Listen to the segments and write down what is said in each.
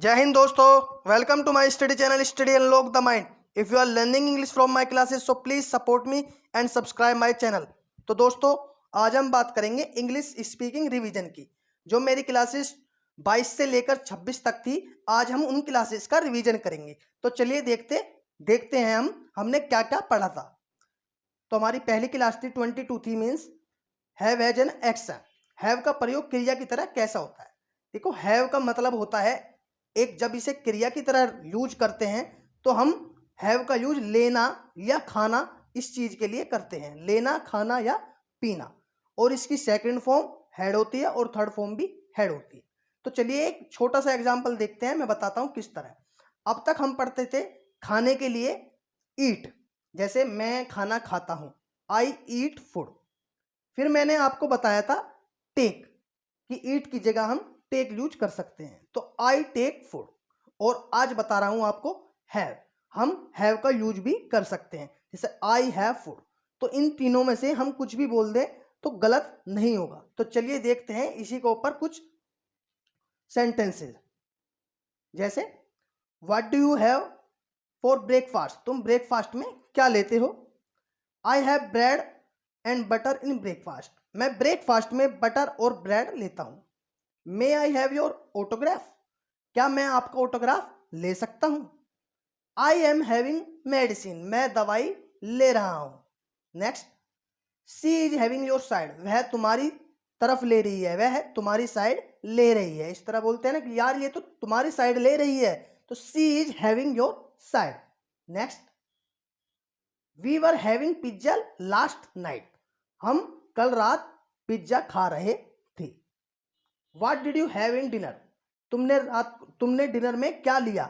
जय हिंद दोस्तों, welcome to my study channel study unlock the mind. If you are learning English from my classes so please support me and subscribe my channel. तो दोस्तों, आज हम बात करेंगे English speaking revision की। जो मेरी क्लासेस 22 से लेकर 26 तक थी, आज हम उन क्लासेस का रिवीजन करेंगे। तो चलिए देखते हैं हमने क्या क्या पढ़ा था। तो हमारी पहली क्लास थी 22 थी, means have as an action. Have का प्रयोग क्रिया की तरह कैसा होता है। देखो, हैव का मतलब होता है एक, जब इसे क्रिया की तरह यूज करते हैं तो हम हैव का यूज लेना या खाना इस चीज के लिए करते हैं, लेना, खाना या पीना। और इसकी सेकंड फॉर्म हैड होती है और थर्ड फॉर्म भी हैड होती है। तो चलिए एक छोटा सा एग्जांपल देखते हैं, मैं बताता हूं किस तरह। अब तक हम पढ़ते थे खाने के लिए ईट, जैसे मैं खाना खाता हूं, आई ईट फूड। फिर मैंने आपको बताया था टेक, कि ईट की जगह हम टेक यूज कर सकते हैं, तो आई टेक फूड। और आज बता रहा हूं आपको हैव, हम हैव का यूज भी कर सकते हैं, जैसे आई हैव फूड। तो इन तीनों में से हम कुछ भी बोल दें तो गलत नहीं होगा। तो चलिए देखते हैं इसी के ऊपर कुछ सेंटेंसेस। जैसे what do you have for breakfast, तुम ब्रेकफास्ट में क्या लेते हो। I have bread and butter in breakfast, मैं ब्रेकफास्ट में बटर और ब्रेड लेता हूं। मे आई हैव योर ऑटोग्राफ, क्या मैं आपका ऑटोग्राफ ले सकता हूं। आई एम हैविंग मेडिसिन, मैं दवाई ले रहा हूं। Next, she is having your side, वह तुम्हारी तरफ ले रही है, वह तुम्हारी साइड ले रही है। इस तरह बोलते हैं ना कि यार ये तो तुम्हारी साइड ले रही है, तो she is having your side. Next, we were having pizza last night, हम कल रात पिज्जा खा रहे थे। What did you have in dinner, तुमने डिनर में क्या लिया।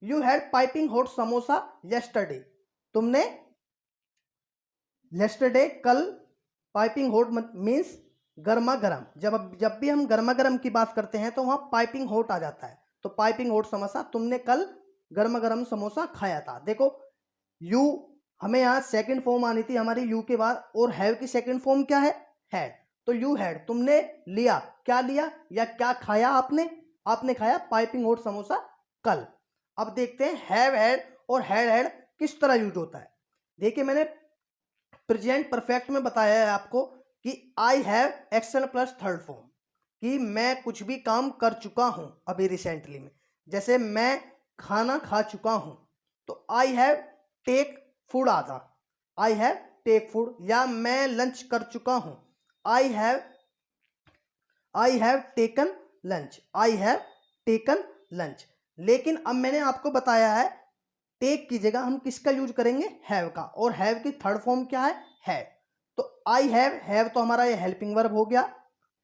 You had piping hot samosa yesterday, तुमने येस्टरडे कल, पाइपिंग हॉट मीन्स गर्मा गर्म। जब भी हम गर्मा गर्म की बात करते हैं तो वहां पाइपिंग हॉट आ जाता है। तो पाइपिंग हॉट समोसा, तुमने कल गर्मा गर्म समोसा खाया था। देखो, यू, हमें यहाँ सेकंड फॉर्म आनी थी हमारी यू के बाद, और हैव की सेकंड फॉर्म क्या है, हैड। तो यू हैड, तुमने लिया, क्या लिया या क्या खाया आपने, आपने खाया पाइपिंग हॉट समोसा कल। अब देखते हैं हैव हैड और हैड किस तरह यूज होता है। देखिए, मैंने प्रेजेंट परफेक्ट में बताया है आपको कि I have action plus third form, कि मैं कुछ भी काम कर चुका हूं अभी रिसेंटली में। जैसे मैं खाना खा चुका हूं, तो आई हैव टेक फूड आता, आई हैव टेक फूड। या मैं लंच कर चुका हूं, I have taken lunch, I have taken lunch. लेकिन अब मैंने आपको बताया है टेक की जगह हम किसका यूज करेंगे, हैव का। और हैव की थर्ड फॉर्म क्या है। तो आई हैव तो हमारा ये हेल्पिंग वर्ब हो गया,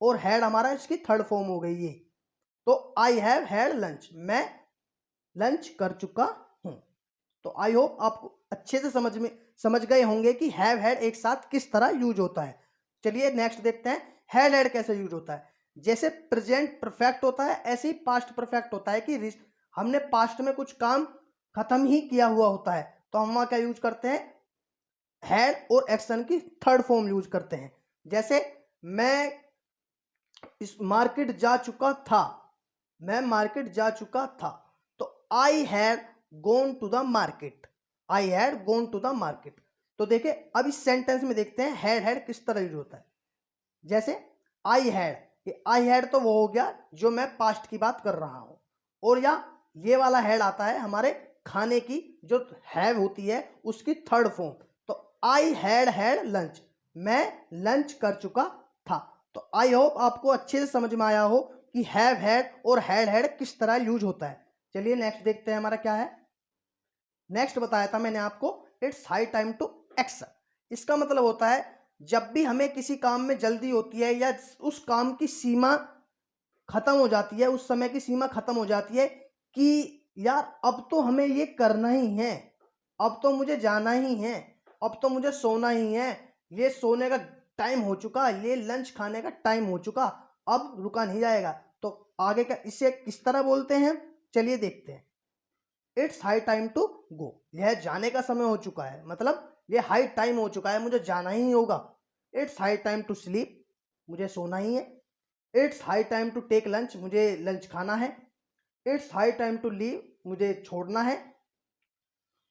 और हैड हमारा इसकी थर्ड फॉर्म हो गई ये। तो आई हैव हैड लंच, मैं लंच कर चुका हूं। तो आई होप आपको अच्छे से समझ गए होंगे कि हैव हैड एक साथ किस तरह यूज होता है। चलिए नेक्स्ट देखते हैं हैड कैसे यूज होता है। जैसे प्रेजेंट परफेक्ट होता है, ऐसे ही पास्ट परफेक्ट होता है कि हमने पास्ट में कुछ काम खत्म ही किया हुआ होता है, तो हम वहां क्या यूज करते हैं, हैड और एक्शन की थर्ड फॉर्म यूज करते हैं। जैसे मैं इस मार्केट जा चुका था, मैं मार्केट जा चुका था। तो I had gone to the market, I had gone to the market. तो देखिए, अब इस सेंटेंस में देखते हैं हैड किस तरह यूज होता है। जैसे आई हैड, आई हैड तो वो हो गया जो मैं पास्ट की बात कर रहा हूं, और या ये वाला हैड आता है हमारे खाने की जो हैव होती है उसकी थर्ड फॉर्म। तो आई हैड लंच, मैं लंच कर चुका था। तो आई होप आपको अच्छे से समझ में आया हो कि हैव हैड और हैड किस तरह यूज होता है। चलिए नेक्स्ट देखते हैं हमारा क्या है। नेक्स्ट बताया था मैंने आपको it's high time to action. इसका मतलब होता है जब भी हमें किसी काम में जल्दी होती है या उस काम की सीमा खत्म हो जाती है, उस समय की सीमा खत्म हो जाती है कि यार अब तो हमें ये करना ही है, अब तो मुझे जाना ही है, अब तो मुझे सोना ही है, ये सोने का टाइम हो चुका, ये लंच खाने का टाइम हो चुका, अब रुका नहीं जाएगा। तो आगे का इसे किस तरह बोलते हैं, चलिए देखते हैं। It's high time to go, यह जाने का समय हो चुका है, मतलब ये हाई टाइम हो चुका है, मुझे जाना ही होगा। It's high time to sleep, मुझे सोना ही है। It's high time to take lunch, मुझे लंच खाना है। It's high time to leave, मुझे छोड़ना है।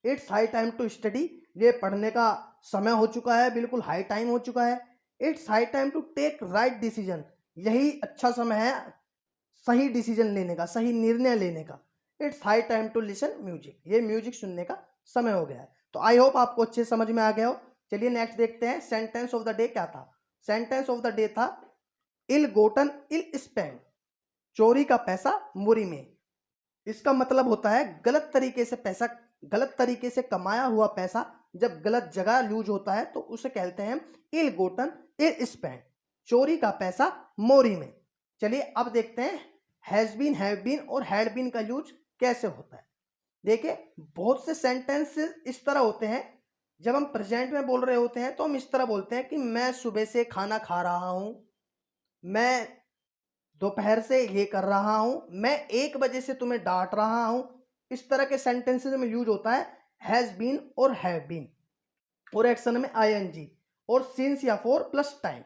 It's high time to study, ये पढ़ने का समय हो चुका है, बिल्कुल हाई टाइम हो चुका है। It's high time to take right decision, यही अच्छा समय है सही डिसीजन लेने का, सही निर्णय लेने का। It's high time to listen music, ये म्यूजिक सुनने का समय हो गया है। तो आई होप आपको अच्छे समझ में आ गया हो। चलिए नेक्स्ट देखते हैं, सेंटेंस ऑफ द डे क्या था। सेंटेंस ऑफ द डे था इल गोटन इल स्पेंड, चोरी का पैसा मुरी में। इसका मतलब होता है गलत तरीके से पैसा, गलत तरीके से कमाया हुआ पैसा जब गलत जगह यूज होता है तो उसे कहते हैं इल गोटन इल स्पेंड, चोरी का पैसा मोरी में। चलिए अब देखते हैं हैज बीन, हैव बीन और हैड बीन का यूज कैसे होता है। देखिए बहुत से सेंटेंसेस इस तरह होते हैं, जब हम प्रेजेंट में बोल रहे होते हैं तो हम इस तरह बोलते हैं कि मैं सुबह से खाना खा रहा हूं, मैं दोपहर से ये कर रहा हूं, मैं 1 बजे से तुम्हें डांट रहा हूं। इस तरह के सेंटेंसेस में यूज होता है हैज बीन और हैव बीन, और एक्शन में आईएनजी और सिंस या फॉर प्लस टाइम।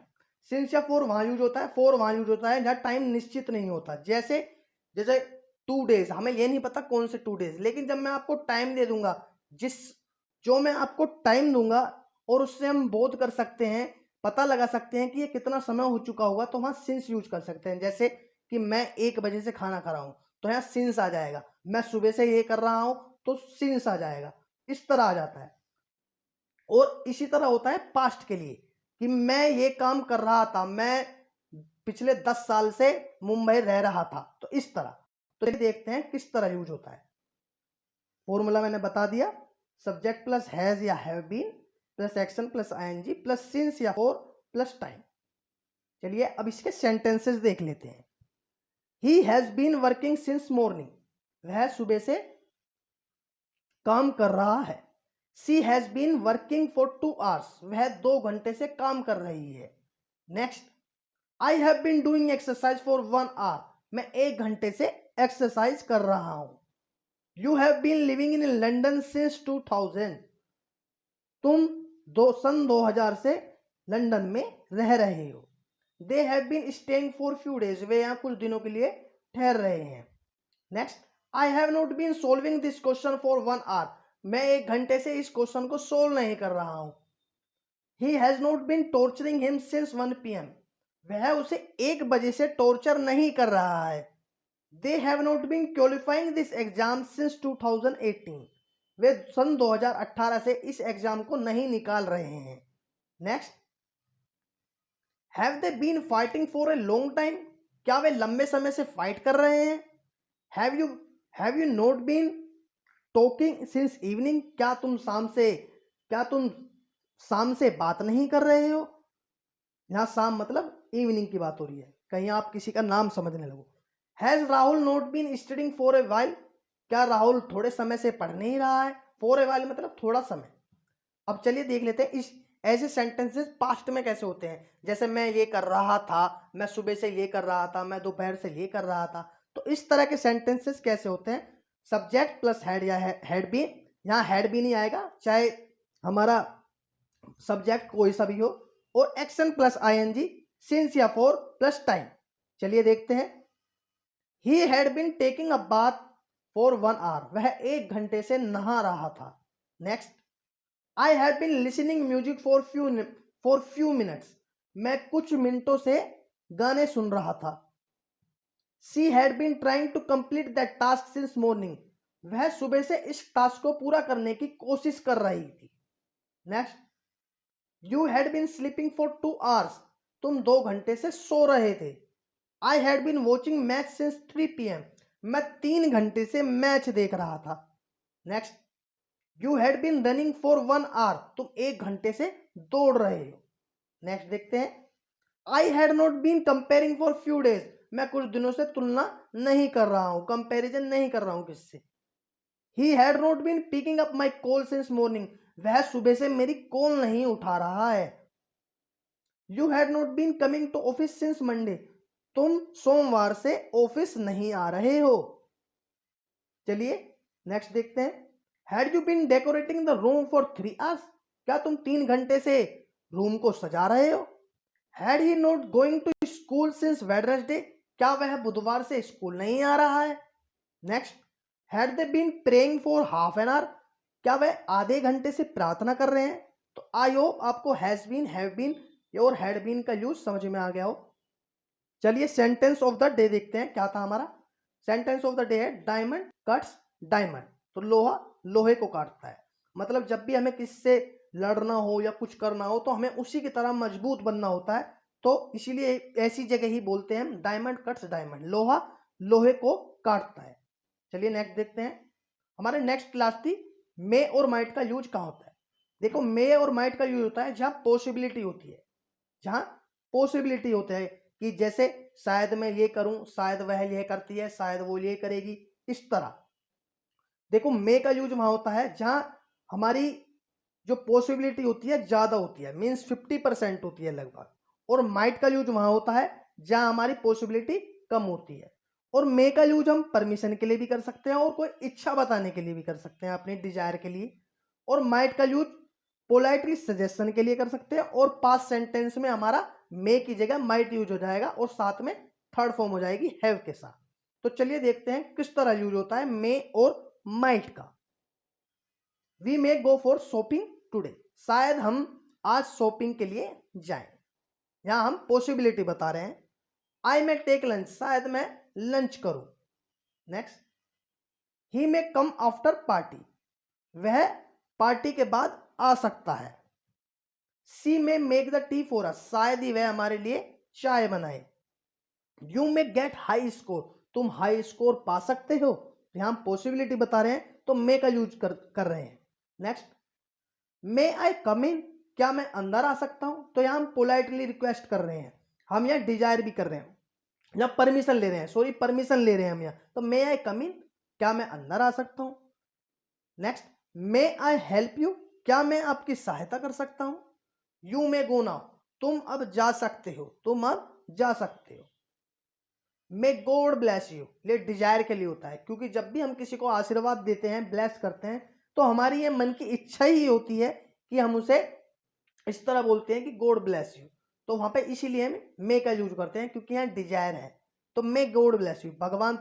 सिंस या फॉर वहां यूज होता है, फॉर वहां यूज होता है जहां टाइम निश्चित नहीं होता। जैसे जैसे 2 डेज, हमें ये नहीं पता कौन से 2 डेज, लेकिन जब मैं आपको टाइम दे दूंगा, जिस जो मैं आपको टाइम दूंगा और उससे हम बोध कर सकते हैं, पता लगा सकते हैं कि ये कितना समय हो चुका होगा, तो वहां सिंस यूज कर सकते हैं। जैसे कि मैं 1 बजे से खाना खा रहा हूं तो यहाँ सिंस आ जाएगा, मैं सुबह से ये कर रहा हूं तो सिंस आ जाएगा, इस तरह आ जाता है। और इसी तरह होता है पास्ट के लिए कि मैं ये काम कर रहा था, मैं पिछले 10 साल से मुंबई रह रहा था, तो इस तरह। तो देखते हैं किस तरह यूज होता है। फॉर्मूला मैंने बता दिया, सब्जेक्ट प्लस हैज या have been plus action plus ING plus since या फॉर प्लस टाइम। चलिए अब इसके सेंटेंसेस देख लेते हैं। He has been working since morning, वह सुबह से काम कर रहा है। She has been working for 2 hours, वह 2 घंटे से काम कर रही है। Next, I have been doing exercise for 1 hour, मैं 1 घंटे से एक्सरसाइज कर रहा हूं। You have been living in London since 2000, तुम सन 2000 से लंदन में रह रहे हो। They have been staying for few days, वे यहाँ कुछ दिनों के लिए ठहर रहे हैं। Next, I have not been solving this question for 1 hour, मैं 1 घंटे से इस क्वेश्चन को सोल्व नहीं कर रहा हूं। He has not been torturing him since 1 PM, वह उसे 1 बजे से टॉर्चर नहीं कर रहा है। They have not been qualifying this exam since 2018, वे सन 2018 से इस एग्जाम को नहीं निकाल रहे हैं। Next, have they been fighting for a long time, क्या वे लंबे समय से फाइट कर रहे हैं। Have you not been talking since evening, क्या तुम शाम से बात नहीं कर रहे हो। यहां शाम मतलब इवनिंग की बात हो रही है, कहीं आप किसी का नाम समझने लगो। Has Rahul not been studying for a while, क्या राहुल थोड़े समय से पढ़ नहीं रहा है। फॉर ए वाइल मतलब थोड़ा समय। अब चलिए देख लेते हैं इस ऐसे सेंटेंसेस पास्ट में कैसे होते हैं। जैसे मैं ये कर रहा था, मैं सुबह से ये कर रहा था, मैं दोपहर से ये कर रहा था, तो इस तरह के सेंटेंसेस कैसे होते हैं। सब्जेक्ट प्लस हेड या हेड भी, यहाँ हेड भी नहीं आएगा चाहे हमारा सब्जेक्ट कोई सा भी हो, और एक्शन प्लस आईएनजी, सिंस या फॉर प्लस टाइम। चलिए देखते हैं। He had been taking a bath for 1 hour, वह 1 घंटे से नहा रहा था। Next, I have been listening music for few minutes, मैं कुछ मिनटों से गाने सुन रहा था। She had been trying to complete that task since morning, वह सुबह से इस टास्क को पूरा करने की कोशिश कर रही थी। Next, you had been sleeping for 2 hours, तुम 2 घंटे से सो रहे थे। I had been watching match since 3 PM, मैं 3 घंटे से मैच देख रहा था। Next, you had been running for 1 hour, तुम 1 घंटे से दौड़ रहे हो। नेक्स्ट देखते हैं। I had not been comparing for few days, मैं कुछ दिनों से तुलना नहीं कर रहा हूं, कंपैरिजन नहीं कर रहा हूं किससे। He had not been picking up my call since morning, वह सुबह से मेरी कॉल नहीं उठा रहा है। You had not been coming to office since Monday, तुम सोमवार से ऑफिस नहीं आ रहे हो। चलिए नेक्स्ट देखते हैं। Had you been decorating the room for 3 hours, क्या तुम 3 घंटे से रूम को सजा रहे हो। Had he not going to school since Wednesday, क्या वह बुधवार से स्कूल नहीं आ रहा है। Next, had they been praying for half an hour, क्या वह आधे घंटे से प्रार्थना कर रहे हैं? तो आई होप आपको हैज बीन, हैव बीन और हैड बीन का यूज समझ में आ गया हो। चलिए सेंटेंस ऑफ द डे देखते हैं क्या था हमारा। सेंटेंस ऑफ द डे है डायमंड कट्स डायमंड। तो लोहा लोहे को काटता है, मतलब जब भी हमें किसी से लड़ना हो या कुछ करना हो तो हमें उसी की तरह मजबूत बनना होता है, तो इसीलिए ऐसी जगह ही बोलते हैं हम डायमंड कट्स डायमंड, लोहा लोहे को काटता है। चलिए नेक्स्ट देखते हैं। हमारे नेक्स्ट क्लास थी मे और माइट का यूज कहाँ होता है। देखो मे और माइट का यूज होता है जहां पॉसिबिलिटी होती है, जहां पॉसिबिलिटी होता है कि जैसे शायद मैं ये करूं, शायद वह ये करती है, शायद वो ये करेगी, इस तरह। देखो मे का यूज वहां होता है जहां हमारी जो पॉसिबिलिटी होती है ज्यादा होती है, मीन्स 50% होती है लगभग। और माइट का यूज वहां होता है जहां हमारी पॉसिबिलिटी कम होती है। और मे का यूज हम परमिशन के लिए भी कर सकते हैं और कोई इच्छा बताने के लिए भी कर सकते हैं, अपनी डिजायर के लिए। और माइट का यूज पोलाइटली सजेशन के लिए कर सकते हैं। और पास्ट सेंटेंस में हमारा मे की जगह माइट यूज हो जाएगा और साथ में थर्ड फॉर्म हो जाएगी हैव के साथ। तो चलिए देखते हैं किस तरह यूज होता है मे और माइट का। We may go for shopping today, शायद हम आज शॉपिंग के लिए जाएं। यहां हम पॉसिबिलिटी बता रहे हैं। आई मे टेक लंच, शायद मैं लंच करूं। Next, he may come after party, वह पार्टी के बाद आ सकता है। She may make the tea for us, शायद ही वह हमारे लिए चाय बनाए। You may get high score, तुम हाई स्कोर पा सकते हो। यहां हम पॉसिबिलिटी बता रहे हैं तो मे का यूज कर रहे हैं। नेक्स्ट, मे आई कम इन, क्या मैं अंदर आ सकता हूं? तो यहां हम पोलाइटली रिक्वेस्ट कर रहे हैं, हम यहां डिजायर भी कर रहे हैं या परमिशन ले रहे हैं, सॉरी परमिशन ले रहे हैं हम यहां। तो मे आई कम इन, क्या मैं अंदर आ सकता हूं? Next, may I help you, क्या मैं आपकी सहायता कर सकता हूं? यू मे गो नाउ, तुम अब जा सकते हो, तुम अब जा सकते हो। मे गॉड ब्लेस यू, ये डिजायर के लिए होता है, क्योंकि जब भी हम किसी को आशीर्वाद देते हैं, ब्लेस करते हैं, तो हमारी ये मन की इच्छा ही होती है कि हम उसे इस तरह बोलते हैं कि गॉड ब्लेस यू। तो वहां पे इसीलिए हम मे का यूज करते हैं क्योंकि यहाँ डिजायर है। तो मे गॉड ब्लेस यू, भगवान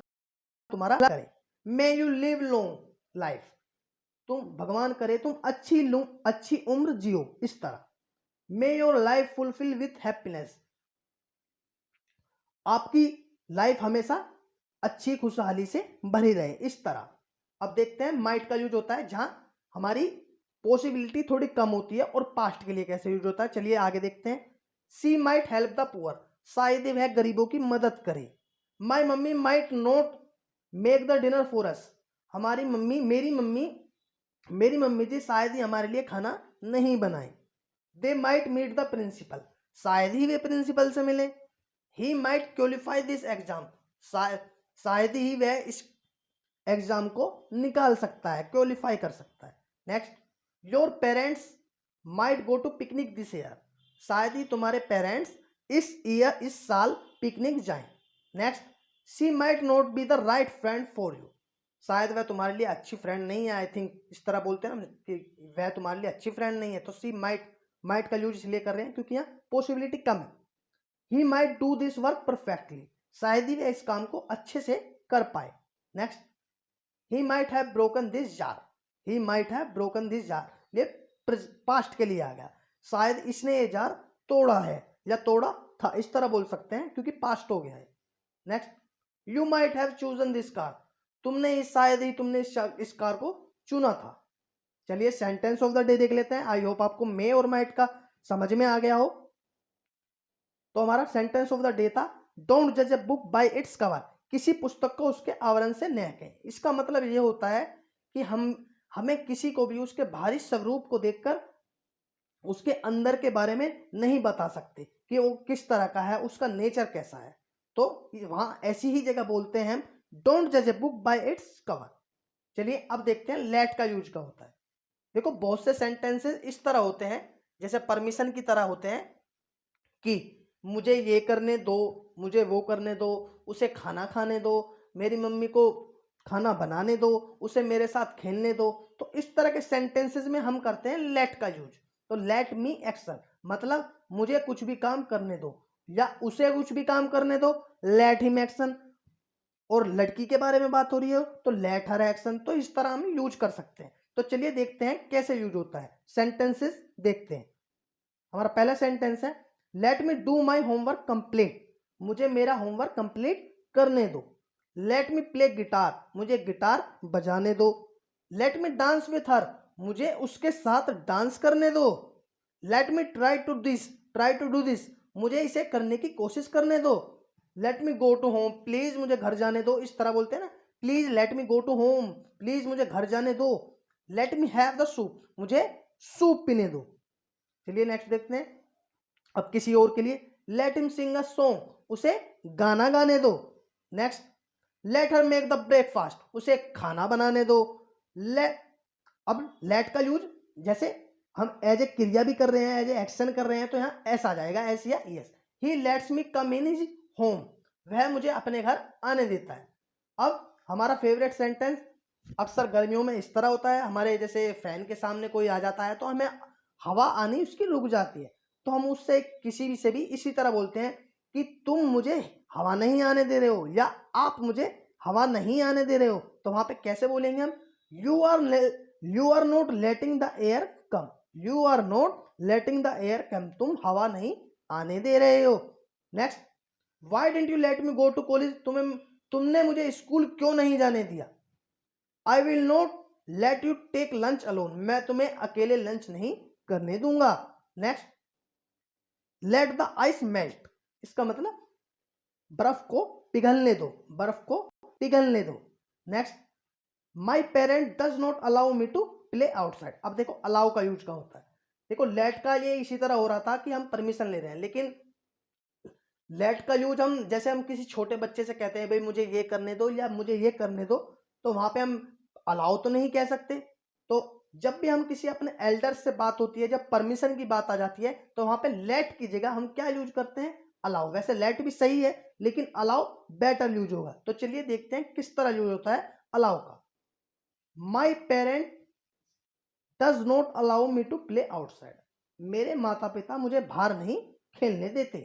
तुम्हारा करे। May you live long life, तुम भगवान करे तुम अच्छी उम्र जियो, इस तरह। मे your life fulfil with happiness, आपकी लाइफ हमेशा अच्छी खुशहाली से भरी रहे, इस तरह। अब देखते हैं माइट का यूज होता है जहां हमारी पॉसिबिलिटी थोड़ी कम होती है और पास्ट के लिए कैसे यूज होता है। चलिए आगे देखते हैं। She might help the poor, शायद वह गरीबों की मदद करे। My mummy might not make the dinner for us, हमारी मम्मी मेरी मम्मी जी शायद ही हमारे लिए खाना नहीं बनाए। They might meet the principal, शायद ही वे प्रिंसिपल से मिले। He might qualify this exam, शायद ही वह इस एग्जाम को निकाल सकता है, क्वालिफाई कर सकता है। Next, your parents might go to picnic this year, शायद ही तुम्हारे पेरेंट्स इस साल पिकनिक जाएं। Next, she might not be the right friend for you, शायद वह तुम्हारे लिए अच्छी फ्रेंड नहीं है। आई थिंक इस तरह बोलते हैं ना कि वह तुम्हारे लिए अच्छी फ्रेंड नहीं है। तो शी माइट का यूज इसलिए कर रहे हैं क्योंकि यहाँ पॉसिबिलिटी कम है। He might do this work perfectly, शायद ही वह इस काम को अच्छे से कर पाए। Next, he might have broken this jar, he might have broken this jar, ये पास्ट के लिए आ गया, शायद इसने ये जार तोड़ा है या तोड़ा था, इस तरह बोल सकते हैं क्योंकि पास्ट हो गया है। Next, you might have chosen this car, शायद ही तुमने इस कार को चुना था। चलिए सेंटेंस ऑफ द डे देख लेते हैं। आई होप आपको मे और माइट का समझ में आ गया हो। तो हमारा सेंटेंस ऑफ द डे था डोंट जज a book by its cover, किसी पुस्तक को उसके आवरण से न कहें। इसका मतलब ये होता है कि हमें किसी को भी उसके बाहरी स्वरूप को देखकर उसके अंदर के बारे में नहीं बता सकते कि वो किस तरह का है, उसका नेचर कैसा है। तो वहां ऐसी ही जगह बोलते हैं हम डोंट जज a book by its cover. चलिए अब देखते हैं लेट का यूज का होता है। देखो बहुत से सेंटेंसेस इस तरह होते हैं जैसे परमिशन की तरह होते हैं कि मुझे ये करने दो, मुझे वो करने दो, उसे खाना खाने दो, मेरी मम्मी को खाना बनाने दो, उसे मेरे साथ खेलने दो। तो इस तरह के सेंटेंसेस में हम करते हैं लेट का यूज। तो लेट मी एक्शन, मतलब मुझे कुछ भी काम करने दो या उसे कुछ भी काम करने दो, लेट हिम एक्शन। और लड़की के बारे में बात हो रही है तो लेट हर एक्शन, तो इस तरह हम यूज कर सकते हैं। तो चलिए देखते हैं कैसे यूज होता है। सेंटेंसेस देखते हैं। हमारा पहला सेंटेंस है, let me do my homework complete, मुझे मेरा होमवर्क कंप्लीट करने दो। लेट मी प्ले गिटार, मुझे गिटार बजाने दो। Let me dance with her, मुझे उसके साथ डांस करने दो। Let me try to do this, मुझे इसे करने की कोशिश करने दो। Let me go to home, please मुझे घर जाने दो, इस तरह बोलते हैं ना, please let me go to home, please मुझे घर जाने दो। Let me have the soup, मुझे सूप पीने दो। चलिए नेक्स्ट देखते हैं। अब किसी और के लिए, let him Singh a song, उसे गाना गाने दो। Next, let her make the breakfast, उसे खाना बनाने दो। लेट, अब लेट का यूज जैसे हम एज ए क्रिया भी कर रहे हैं, एज ए एक्शन कर रहे हैं, तो यहाँ एस आ जाएगा, एस या yes. He let's me come in his home, वह मुझे अपने घर आने देता है। अब हमारा फेवरेट सेंटेंस अक्सर गर्मियों में इस तरह होता है, हमारे जैसे फैन के सामने कोई आ जाता है तो हमें हवा आनी उसकी रुक जाती है, तो हम उससे किसी भी से भी इसी तरह बोलते हैं कि तुम मुझे हवा नहीं आने दे रहे हो, या आप मुझे हवा नहीं आने दे रहे हो। तो वहां पे कैसे बोलेंगे हम, you are not letting the air come, you are not letting the air come, तुम हवा नहीं आने दे रहे हो। Next, why didn't you let me go to college, तुमने मुझे स्कूल क्यों नहीं जाने दिया। I will not let you take lunch alone, मैं तुम्हें अकेले लंच नहीं करने दूंगा। Next, let the ice melt, इसका मतलब बर्फ को पिघलने दो, बर्फ को पिघलने दो। Next, my parent does not allow me to play outside. अब देखो अलाउ का यूज कहाँ होता है, देखो लेट का ये इसी तरह हो रहा था कि हम परमिशन ले रहे हैं, लेकिन लेट का यूज हम जैसे हम किसी छोटे बच्चे से कहते हैं भाई मुझे ये करने दो या मुझे ये करने दो, तो वहां पे हम अलाउ तो नहीं कह सकते। तो जब भी हम किसी अपने एल्डर्स से बात होती है, जब परमिशन की बात आ जाती है, तो वहां पे लेट की जगह हम क्या यूज करते हैं, अलाउ। वैसे लेट भी सही है, लेकिन अलाउ बेटर यूज होगा। तो चलिए देखते हैं किस तरह यूज होता है अलाउ का। My parent does not allow me to play outside, मेरे माता पिता मुझे बाहर नहीं खेलने देते।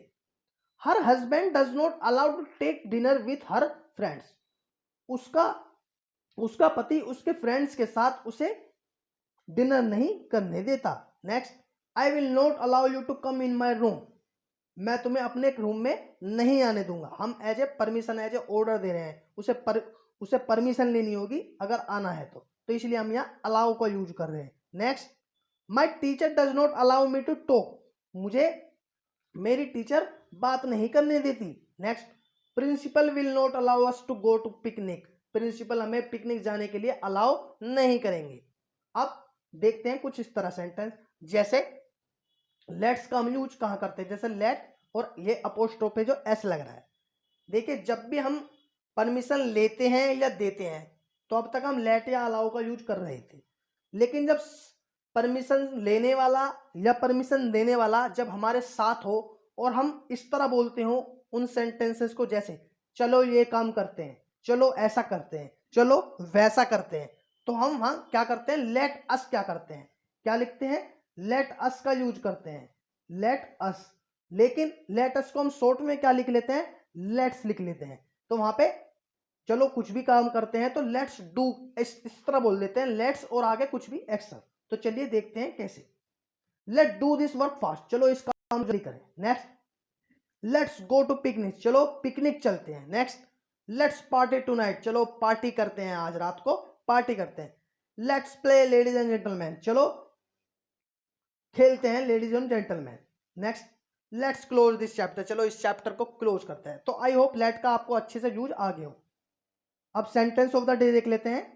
Her husband does not allow to take dinner with her friends, उसका उसका पति उसके फ्रेंड्स के साथ उसे डिनर नहीं करने देता। Next, I will not allow you to come in my room, मैं तुम्हें अपने रूम में नहीं आने दूंगा। हम as a permission, as a order दे रहे हैं, उसे परमिशन लेनी होगी अगर आना है तो इसलिए हम यहाँ अलाउ का यूज कर रहे हैं। Next, my teacher does not allow me to talk, मुझे मेरी टीचर बात नहीं करने देती। Next, principal will not allow us to go to picnic, principal हमें पिकनिक जाने के लिए अलाउ नहीं करेंगे। अब देखते हैं कुछ इस तरह सेंटेंस, जैसे लेट्स का हम यूज कहाँ करते हैं, जैसे लेट और ये अपोस्ट्रोफ है जो एस लग रहा है। देखिए जब भी हम परमिशन लेते हैं या देते हैं, तो अब तक हम लेट या अलाउ का यूज कर रहे थे, लेकिन जब परमिशन लेने वाला या परमिशन देने वाला जब हमारे साथ हो और हम इस तरह बोलते हो उन सेंटेंसेस को, जैसे चलो ये काम करते हैं, चलो ऐसा करते हैं, चलो वैसा करते हैं, तो हम वहां क्या करते हैं, लेट अस क्या करते हैं, क्या लिखते हैं, लेट अस का यूज करते हैं, लेट अस। लेकिन लेट अस को हम शॉर्ट में क्या लिख लेते हैं, लेट्स लिख लेते हैं। तो वहां पे चलो कुछ भी काम करते हैं तो लेट्स डू, इस तरह बोल देते हैं, लेट्स और आगे कुछ भी एक्शन। तो चलिए देखते हैं कैसे। Let do this work fast, चलो इस काम जल्दी करें। Next, let's go to picnic, चलो पिकनिक चलते हैं। नेक्स्ट, लेट्स पार्टी टुनाइट, चलो पार्टी करते हैं, आज रात को पार्टी करते हैं। Let's play ladies and gentleman, चलो खेलते हैं ladies and gentleman. Next, let's close this chapter, चलो इस चैप्टर को क्लोज करते हैं। तो आई होप लेट का आपको अच्छे से यूज आ गया हो। अब सेंटेंस ऑफ द डे देख लेते हैं।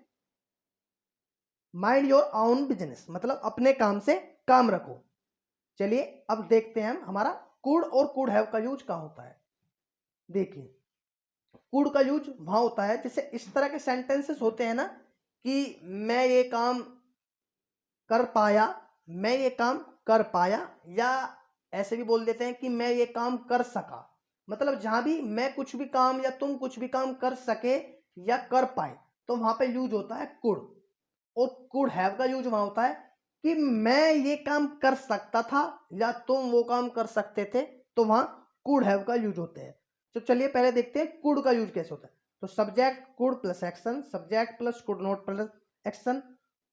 माइंड योर ओन बिजनेस, मतलब अपने काम से काम रखो। चलिए अब देखते हैं हम हमारा कुड और कुड हैव का यूज कहाँ होता है। देखिए कुड का यूज वहां होता है जैसे इस तरह के सेंटेंसेस होते हैं ना, कि मैं ये काम कर पाया, मैं ये काम कर पाया, या ऐसे भी बोल देते हैं कि मैं ये काम कर सका। मतलब जहां भी मैं कुछ भी काम या तुम कुछ भी काम कर सके या कर पाए, तो वहां पे यूज होता है कुड। और कुड हैव का यूज वहां होता है कि मैं ये काम कर सकता था या तुम वो काम कर सकते थे, तो वहां कुड हैव का यूज होते हैं। तो चलिए पहले देखते हैं कुड का यूज कैसे होता है। तो subject could plus action, subject plus could not plus action,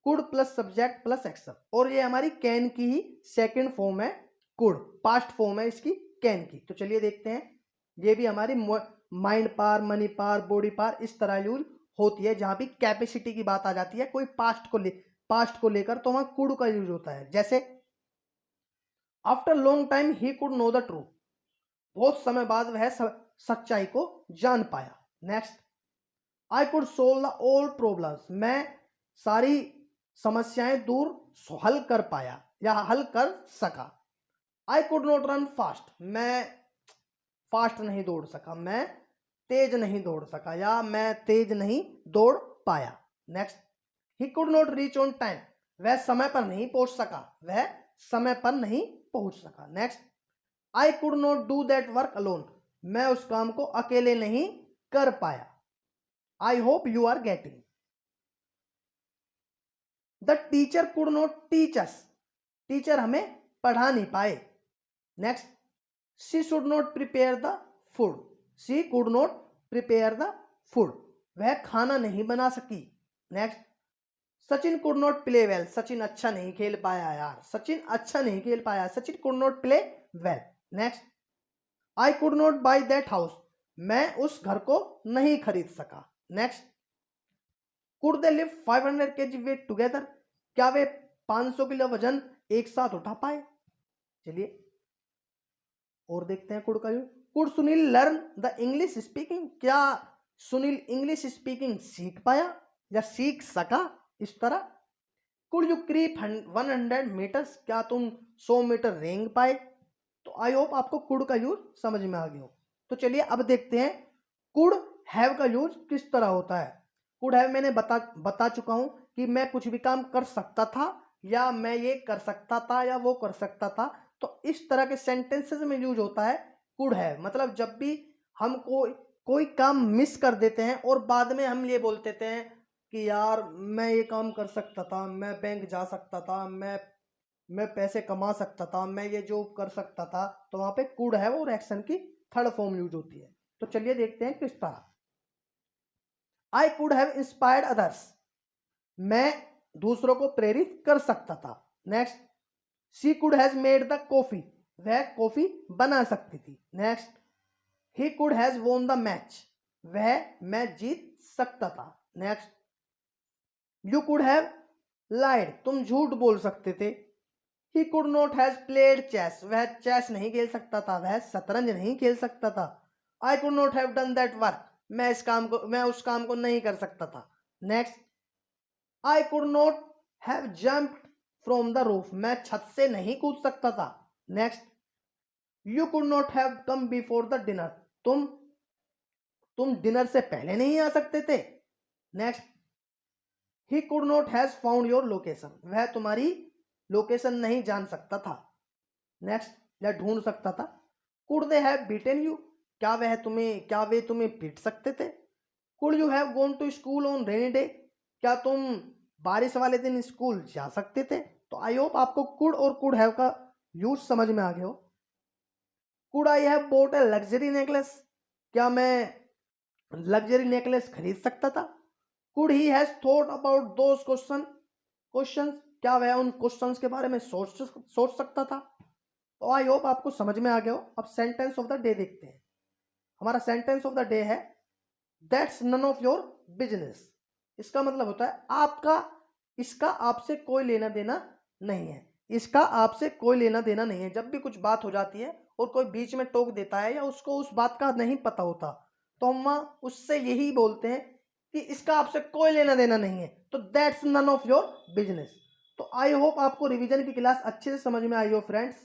could plus subject plus action. और ये हमारी कैन की ही सेकंड फॉर्म है, कुड पास्ट फॉर्म है इसकी कैन की। तो चलिए देखते हैं, ये भी हमारी mind power, money power, body power इस तरह यूज होती है। जहां भी कैपेसिटी की बात आ जाती है कोई पास्ट को लेकर, तो वहां कुड का यूज होता है। जैसे after long time he could know the truth, बहुत समय बाद वह सच्चाई को जान पाया। Next, I could solve the all problems, मैं सारी समस्याएं दूर हल कर पाया या हल कर सका। आई कुड नॉट रन फास्ट, मैं फास्ट नहीं दौड़ सका, मैं तेज नहीं दौड़ सका या मैं तेज नहीं दौड़ पाया। Next, he could not reach on time, वह समय पर नहीं पहुंच सका, वह समय पर नहीं पहुंच सका। Next, I could not do that work alone, मैं उस काम को अकेले नहीं कर पाया। I hope you are getting. The teacher could not teach us, teacher हमें पढ़ा नहीं पाए। Next, she should not prepare the food, she could not prepare the food, वह खाना नहीं बना सकी। Next, Sachin could not play well, Sachin अच्छा नहीं खेल पाया यार, सचिन अच्छा नहीं खेल पाया, Sachin could not play well. Next, I could not buy that house, मैं उस घर को नहीं खरीद सका। Next, could they lift 500 kg weight together, क्या वे 500 किलो वजन एक साथ उठा पाए। चलिए और देखते हैं कुड का use. Could Sunil learn the English speaking, क्या सुनील इंग्लिश स्पीकिंग सीख पाया या सीख सका इस तरह। कुड यू क्रीप 100 मीटर्स, क्या तुम 100 मीटर रेंग पाए। तो आई होप आपको कुड का यूज समझ में आ गया हो। तो चलिए अब देखते हैं कुड हैव का यूज किस तरह होता है। कुड हैव मैंने बता चुका हूं कि मैं कुछ भी काम कर सकता था या मैं ये कर सकता था या वो कर सकता था। तो इस तरह के सेंटेंसेस में यूज होता है कुड हैव। मतलब जब भी हम कोई काम मिस कर देते हैं और बाद में हम ये बोल देते हैं कि यार मैं ये काम कर सकता था, मैं बैंक जा सकता था, मैं पैसे कमा सकता था, मैं ये जॉब कर सकता था, तो वहां पे कुड हैव और एक्शन की थर्ड फॉर्म यूज होती है। तो चलिए देखते हैं किस तरह। I could have inspired others, मैं दूसरों को प्रेरित कर सकता था। Next, she could has made the coffee, वह कॉफी बना सकती थी। Next, he could has won the match, वह मैच जीत सकता था। नेक्स्ट, यू कुड हैव लाइड, तुम झूठ बोल सकते थे। He could not has played chess, वह चेस नहीं खेल सकता था, वह शतरंज नहीं खेल सकता था। आई could not have done that work, मैं उस काम को नहीं कर सकता था। Next, I could not have jumped from the roof, मैं छत से नहीं कूद सकता था। Next, you could not have come before the dinner, तुम डिनर से पहले नहीं आ सकते थे। Next, he could not has found your location, वह तुम्हारी लोकेशन नहीं जान सकता था। नेक्स्ट, या ढूंढ सकता था। Could they have beaten you, क्या वे तुम्हें पीट सकते थे। Could you have gone to school on rainy day, क्या तुम बारिश वाले दिन स्कूल जा सकते थे। तो आई होप आपको कुड और कुड हैव का यूज समझ में आ गया हो। Could I have boat a luxury necklace, क्या मैं लग्जरी नेकलेस खरीद सकता था। Could he has thought about those questions, क्या वह उन क्वेश्चंस के बारे में सोच सकता था। तो आई होप आपको समझ में आ गया हो। अब सेंटेंस ऑफ द डे देखते हैं। हमारा सेंटेंस ऑफ द डे है that's none of your business, इसका मतलब होता है इसका आपसे कोई लेना देना नहीं है, इसका आपसे कोई लेना देना नहीं है। जब भी कुछ बात हो जाती है और कोई बीच में टोक देता है या उसको उस बात का नहीं पता होता, तो हम उससे यही बोलते हैं कि इसका आपसे कोई लेना देना नहीं है। तो that's none of your business. तो आई होप आपको रिवीजन की क्लास अच्छे से समझ में आई हो फ्रेंड्स।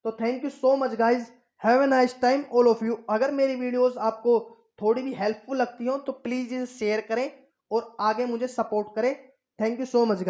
तो thank you so much guys, have a nice time all of you. अगर मेरी वीडियोस आपको थोड़ी भी हेल्पफुल लगती हो तो प्लीज इसे शेयर करें और आगे मुझे सपोर्ट करें। Thank you so much guys.